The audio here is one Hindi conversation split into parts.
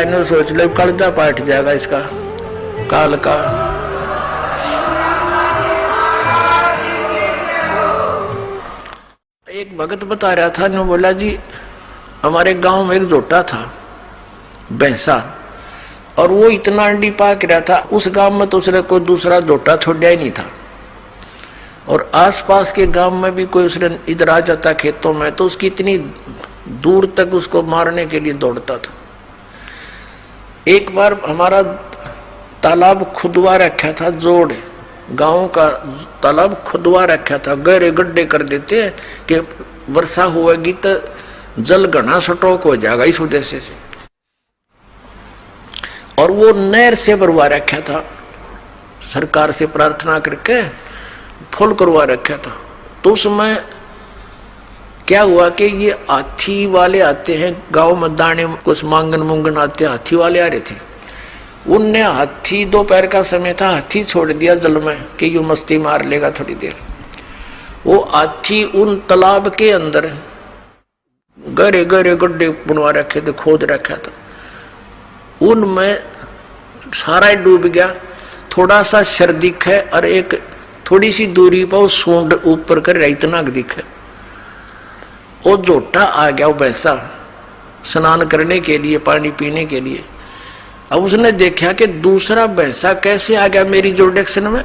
इन्हों सोच लो कलजा पाट जाएगा इसका काल का। एक भगत बता रहा था, इन्हों बोला जी हमारे गांव में एक जोटा था भैंसा, और वो इतना अंडी पाक रहा था, उस गांव में तो उसने कोई दूसरा जोटा छोड़ा ही नहीं था, और आसपास के गांव में भी कोई उसने इधर आ जाता खेतों में तो उसकी इतनी दूर तक उसको मारने के लिए दौड़ता था। एक बार हमारा तालाब खुदवा रखा था, जोड़ गांव का तालाब खुदवा रखा था, गहरे गड्ढे कर देते हैं कि वर्षा होगी तो जल घना स्टॉक हो जाएगा इस उद्देश्य से, और वो नहर से भरवा रखा था, सरकार से प्रार्थना करके फुल करवा रखा था। तो उसमें क्या हुआ कि ये हाथी वाले आते हैं गांव में, दाने कुछ मांगन मुंगन आते, हाथी वाले आ रहे थे। उनने हाथी, दोपहर का समय था, हाथी छोड़ दिया जल में कि यू मस्ती मार लेगा थोड़ी देर। वो हाथी उन तालाब के अंदर गहरे गहरे गड्ढे बनवा रखे थे, खोद रखा था, उनमें सारा ही डूब गया। थोड़ा सा सर दिखे और एक थोड़ी सी दूरी पर सूंड ऊपर कर इतना दिखे। वो जोटा आ गया, वो भैंसा स्नान करने के लिए, पानी पीने के लिए। अब उसने देखा कि दूसरा भैंसा कैसे आ गया मेरी जोड़ेक्शन में,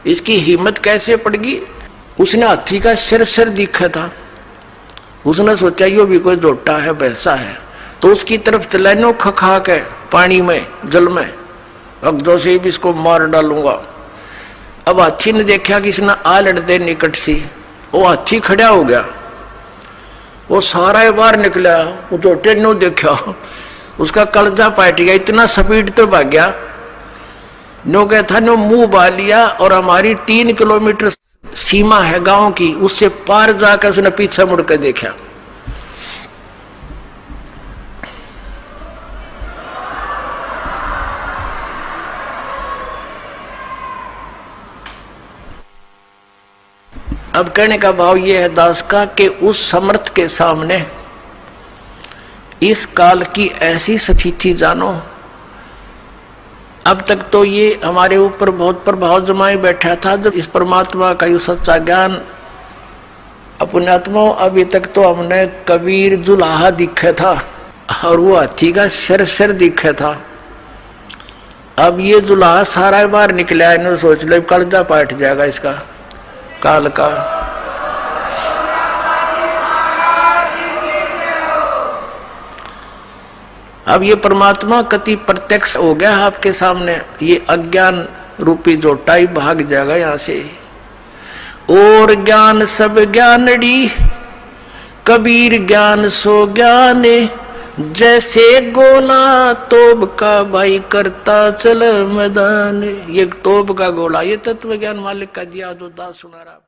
इसकी हिम्मत कैसे पड़ गई। उसने हाथी का सिर दिखा था, उसने सोचा यो भी कोई जोटा है, भैंसा है, तो उसकी तरफ चला नो खा के पानी में, जल में, अगदो से भी इसको मार डालूंगा। अब हाथी ने देखा कि इसने आ लड़ दे निकट सी, वो हाथी खड़ा हो गया, वो सारा बाहर निकला, वो जोटे ने देखा, उसका कलजा पाट गया, इतना स्पीड तो भाग गया। नो क्या था, नो मुंह बा लिया, और हमारी 3 किलोमीटर सीमा है गांव की, उससे पार जाकर उसने पीछे मुड़कर देखा। अब कहने का भाव यह है दास का कि उस समर्थ के सामने इस काल की ऐसी स्थिति जानो। अब तक तो ये हमारे ऊपर बहुत प्रभाव जमाए बैठा था, जब इस परमात्मा का ये सच्चा ज्ञान अपने आत्मा, अभी तक तो हमने कबीर जुलाहा दिखा था और वो हाथी का सिर दिखा था। अब ये जुलाहा सारा बार निकला, इन्होंने सोच लो कलजा पाट जाएगा इसका काल का। अब ये परमात्मा कति प्रत्यक्ष हो गया आपके सामने, ये अज्ञान रूपी जोटा ही भाग जाएगा यहां से। और ज्ञान सब ज्ञानड़ी, कबीर ज्ञान सो ज्ञाने, जैसे गोला तोब का भाई करता चल मैदान। ये तोब का गोला, ये तत्व ज्ञान मालिक का दिया जो दास सुना रहा।